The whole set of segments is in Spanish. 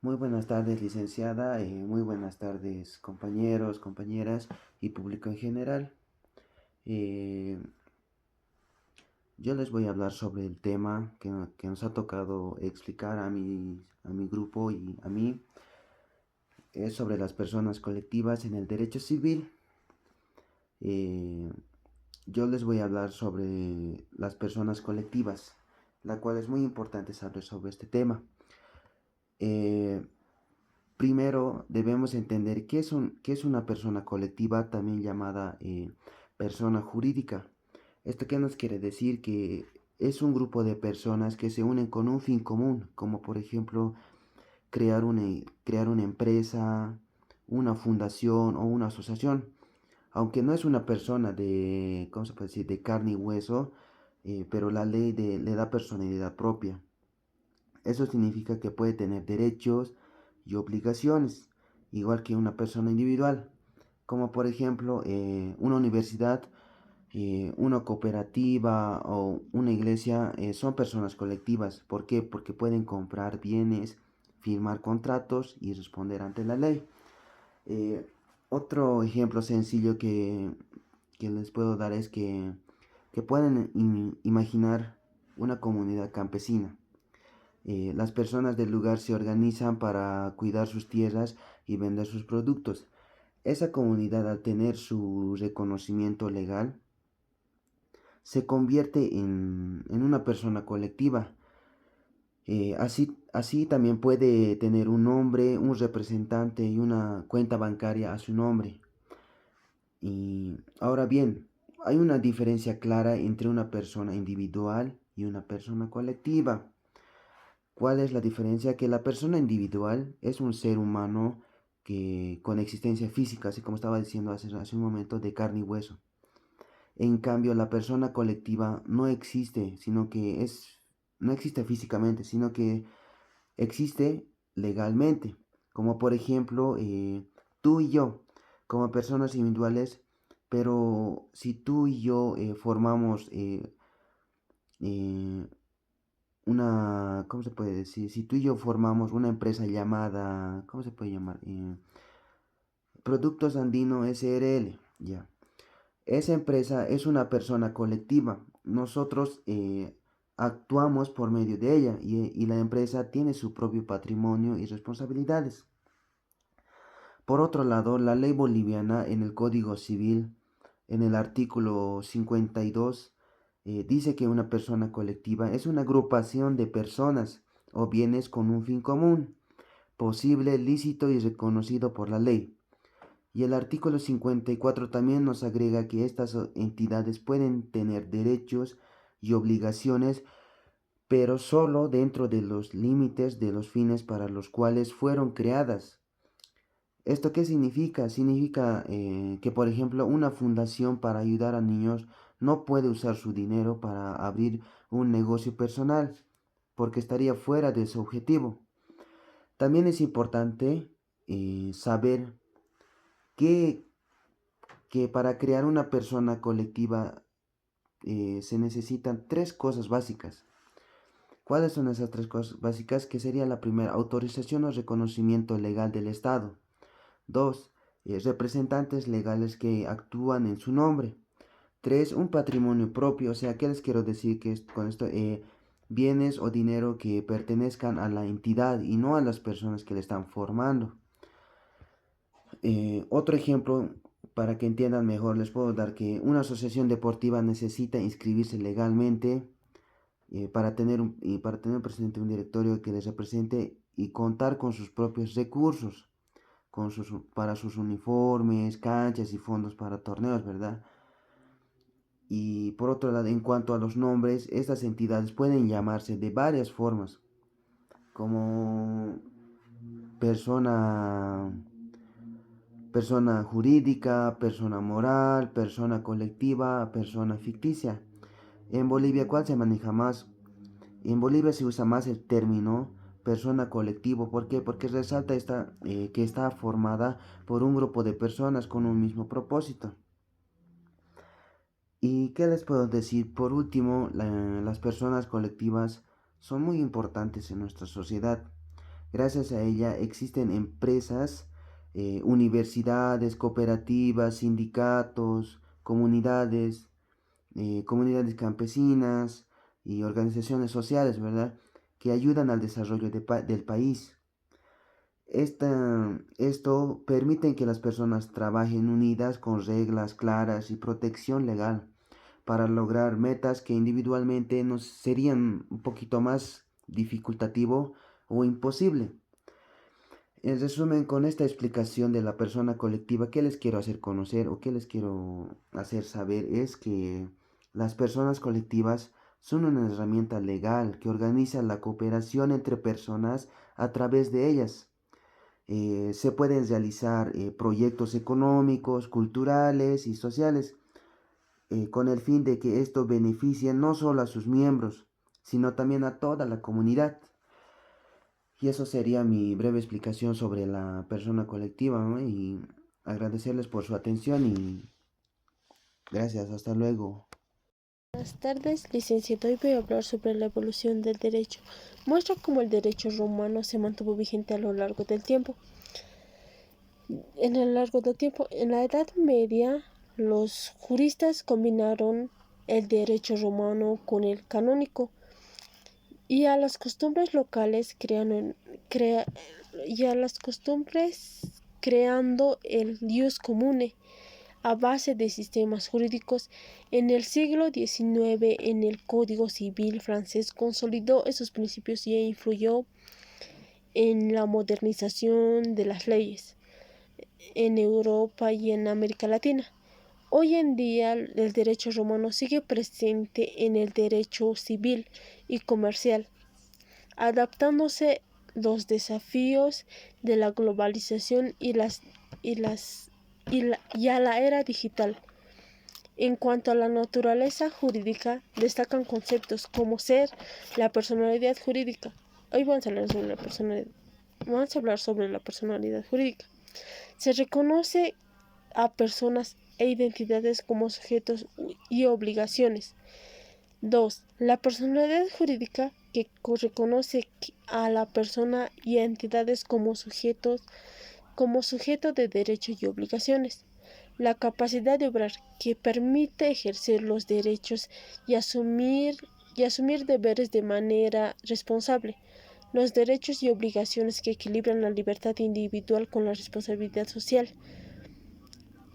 Muy buenas tardes, licenciada. Muy buenas tardes, compañeros, compañeras y público en general. Eh, yo les voy a hablar sobre el tema que nos ha tocado explicar a mi grupo y a mí. Es sobre las personas colectivas en el derecho civil. Eh, yo les voy a hablar sobre las personas colectivas, la cual es muy importante saber sobre este tema. Eh, Primero debemos entender qué es una persona colectiva, también llamada persona jurídica. ¿Esto qué nos quiere decir? Que es un grupo de personas que se unen con un fin común, como por ejemplo crear una empresa, una fundación o una asociación. Aunque no es una persona de, ¿cómo se puede decir?, de carne y hueso, pero la ley le da personalidad propia. Eso significa que puede tener derechos y obligaciones, igual que una persona individual, como por ejemplo una universidad, una cooperativa o una iglesia. Son personas colectivas. ¿Por qué? Porque pueden comprar bienes, firmar contratos y responder ante la ley. Eh, Otro ejemplo sencillo que les puedo dar es que pueden imaginar una comunidad campesina. Las personas del lugar se organizan para cuidar sus tierras y vender sus productos. Esa comunidad, al tener su reconocimiento legal, se convierte en una persona colectiva. Así también puede tener un nombre, un representante y una cuenta bancaria a su nombre. Y ahora bien, hay una diferencia clara entre una persona individual y una persona colectiva. ¿Cuál es la diferencia? Que la persona individual es un ser humano que con existencia física, así como estaba diciendo hace un momento, de carne y hueso. En cambio, la persona colectiva no existe, no existe físicamente, sino que existe legalmente. Como por ejemplo, tú y yo, como personas individuales, pero si tú y yo formamos eh, ¿cómo se puede decir? Si tú y yo formamos una empresa llamada, ¿cómo se puede llamar? Productos Andino SRL, ya. Esa empresa es una persona colectiva. Nosotros actuamos por medio de ella y la empresa tiene su propio patrimonio y responsabilidades. Por otro lado, la ley boliviana en el Código Civil, en el artículo 52, dice que una persona colectiva es una agrupación de personas o bienes con un fin común, posible, lícito y reconocido por la ley. Y el artículo 54 también nos agrega que estas entidades pueden tener derechos y obligaciones, pero solo dentro de los límites de los fines para los cuales fueron creadas. ¿Esto qué significa? Significa que, por ejemplo, una fundación para ayudar a niños no puede usar su dinero para abrir un negocio personal, porque estaría fuera de su objetivo. También es importante saber que, que para crear una persona colectiva se necesitan tres cosas básicas. ¿Cuáles son esas tres cosas básicas? Que sería la primera, autorización o reconocimiento legal del Estado. Dos, representantes legales que actúan en su nombre. Tres, un patrimonio propio. O sea, ¿qué les quiero decir con esto? Bienes o dinero que pertenezcan a la entidad y no a las personas que le están formando. Otro ejemplo, para que entiendan mejor, les puedo dar que una asociación deportiva necesita inscribirse legalmente para tener presente un directorio que les represente y contar con sus propios recursos para sus uniformes, canchas y fondos para torneos, ¿verdad? Y por otro lado, en cuanto a los nombres, estas entidades pueden llamarse de varias formas, como persona, persona jurídica, persona moral, persona colectiva, persona ficticia. En Bolivia, ¿cuál se maneja más? En Bolivia se usa más el término persona colectivo. ¿Por qué? Porque resalta que está formada por un grupo de personas con un mismo propósito. ¿Y qué les puedo decir? Por último, las personas colectivas son muy importantes en nuestra sociedad, Gracias a ella existen empresas, universidades, cooperativas, sindicatos, comunidades campesinas y organizaciones sociales, ¿verdad? Que ayudan al desarrollo del país. Esto permite que las personas trabajen unidas con reglas claras y protección legal para lograr metas que individualmente nos serían un poquito más dificultativo o imposible. En resumen, con esta explicación de la persona colectiva, ¿qué les quiero hacer conocer o qué les quiero hacer saber? Es que las personas colectivas son una herramienta legal que organiza la cooperación entre personas a través de ellas. Se pueden realizar proyectos económicos, culturales y sociales con el fin de que esto beneficie no solo a sus miembros, sino también a toda la comunidad. Y eso sería mi breve explicación sobre la persona colectiva, ¿no? Y agradecerles por su atención y gracias, hasta luego. Buenas tardes, licenciado. Hoy voy a hablar sobre la evolución del derecho. Muestra cómo el derecho romano se mantuvo vigente a lo largo del tiempo. En la Edad Media, los juristas combinaron el derecho romano con el canónico y a las costumbres locales creando el ius comune a base de sistemas jurídicos. En el siglo XIX, en el Código Civil francés consolidó esos principios y influyó en la modernización de las leyes en Europa y en América Latina. Hoy en día, el derecho romano sigue presente en el derecho civil y comercial, adaptándose los desafíos de la globalización y a la era digital. En cuanto a la naturaleza jurídica, destacan conceptos como ser la personalidad jurídica. Hoy vamos a hablar sobre la personalidad jurídica. Se reconoce a personas e identidades como sujetos y obligaciones. 2. La personalidad jurídica que reconoce a la persona y a entidades como sujeto de derechos y obligaciones. La capacidad de obrar que permite ejercer los derechos y asumir deberes de manera responsable. Los derechos y obligaciones que equilibran la libertad individual con la responsabilidad social.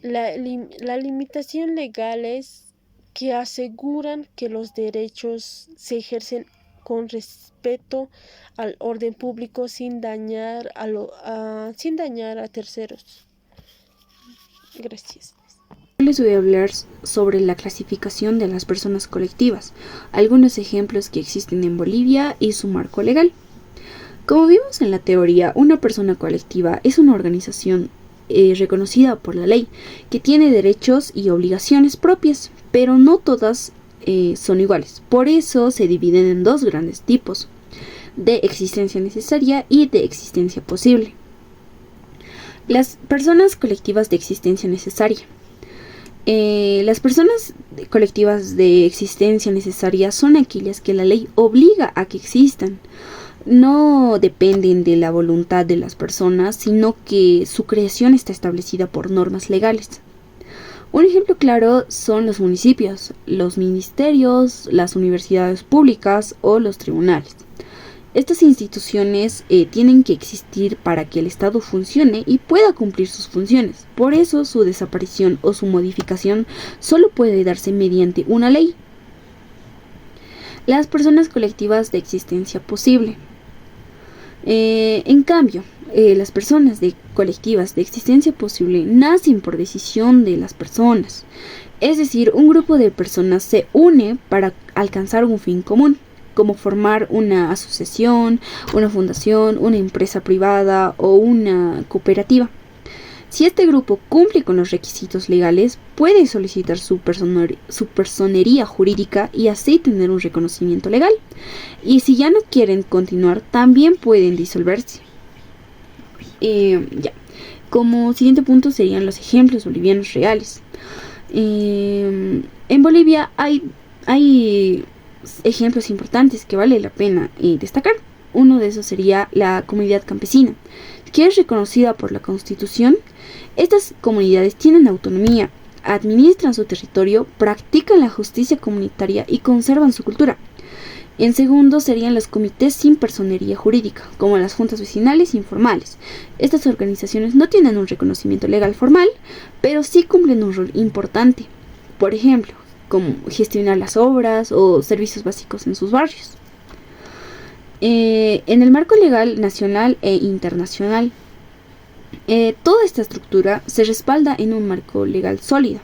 La limitación legales que aseguran que los derechos se ejercen con respeto al orden público sin dañar a terceros. Gracias. Les voy a hablar sobre la clasificación de las personas colectivas, algunos ejemplos que existen en Bolivia y su marco legal. Como vimos en la teoría, una persona colectiva es una organización reconocida por la ley, que tiene derechos y obligaciones propias, pero no todas son iguales. Por eso se dividen en dos grandes tipos, de existencia necesaria y de existencia posible. Las personas colectivas de existencia necesaria. Las personas colectivas de existencia necesaria son aquellas que la ley obliga a que existan. No dependen de la voluntad de las personas, sino que su creación está establecida por normas legales. Un ejemplo claro son los municipios, los ministerios, las universidades públicas o los tribunales. Estas instituciones tienen que existir para que el Estado funcione y pueda cumplir sus funciones. Por eso su desaparición o su modificación solo puede darse mediante una ley. Las personas colectivas de existencia posible. En cambio, las personas colectivas de existencia posible nacen por decisión de las personas. Es decir, un grupo de personas se une para alcanzar un fin común, como formar una asociación, una fundación, una empresa privada o una cooperativa. Si este grupo cumple con los requisitos legales, puede solicitar su personería jurídica y así tener un reconocimiento legal. Y si ya no quieren continuar, también pueden disolverse. Como siguiente punto serían los ejemplos bolivianos reales. En Bolivia hay ejemplos importantes que vale la pena destacar. uno de esos sería la comunidad campesina, que es reconocida por la Constitución. Estas comunidades tienen autonomía, administran su territorio, practican la justicia comunitaria y conservan su cultura. En segundo serían los comités sin personería jurídica, como las juntas vecinales informales. Estas organizaciones no tienen un reconocimiento legal formal, pero sí cumplen un rol importante. Por ejemplo, como gestionar las obras o servicios básicos en sus barrios. En el marco legal nacional e internacional, toda esta estructura se respalda en un marco legal sólido.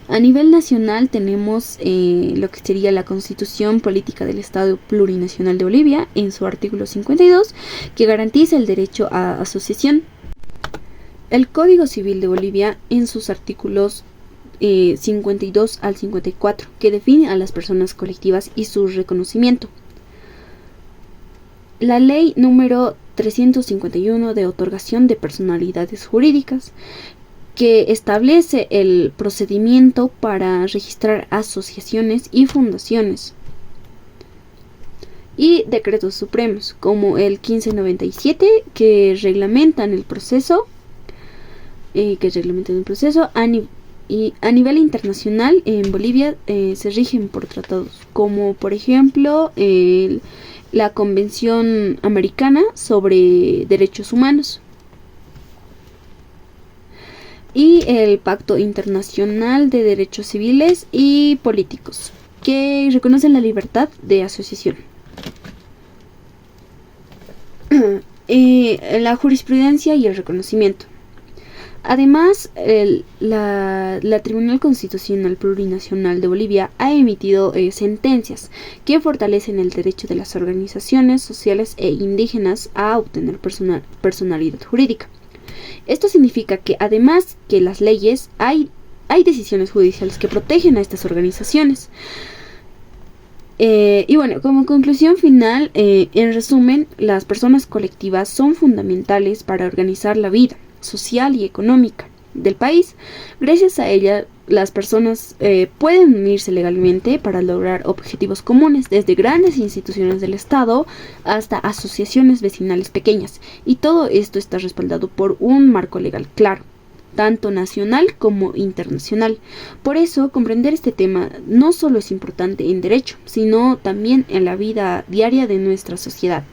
A nivel nacional tenemos lo que sería la Constitución Política del Estado Plurinacional de Bolivia, en su artículo 52, que garantiza el derecho a asociación. El Código Civil de Bolivia, en sus artículos 52 al 54, que define a las personas colectivas y su reconocimiento. La Ley número 351 de otorgación de personalidades jurídicas, que establece el procedimiento para registrar asociaciones y fundaciones. Y decretos supremos, como el 1597, que reglamentan el proceso, y a nivel internacional. En Bolivia se rigen por tratados, como por ejemplo la Convención Americana sobre Derechos Humanos y el Pacto Internacional de Derechos Civiles y Políticos, que reconocen la libertad de asociación. La jurisprudencia y el reconocimiento. Además, la Tribunal Constitucional Plurinacional de Bolivia ha emitido sentencias que fortalecen el derecho de las organizaciones sociales e indígenas a obtener personalidad jurídica. Esto significa que además que las leyes, hay decisiones judiciales que protegen a estas organizaciones. Y bueno, como conclusión final, en resumen, las personas colectivas son fundamentales para organizar la vida social y económica del país. Gracias a ella, las personas pueden unirse legalmente para lograr objetivos comunes, desde grandes instituciones del Estado hasta asociaciones vecinales pequeñas, y todo esto está respaldado por un marco legal claro, tanto nacional como internacional. Por eso, comprender este tema no solo es importante en derecho, sino también en la vida diaria de nuestra sociedad.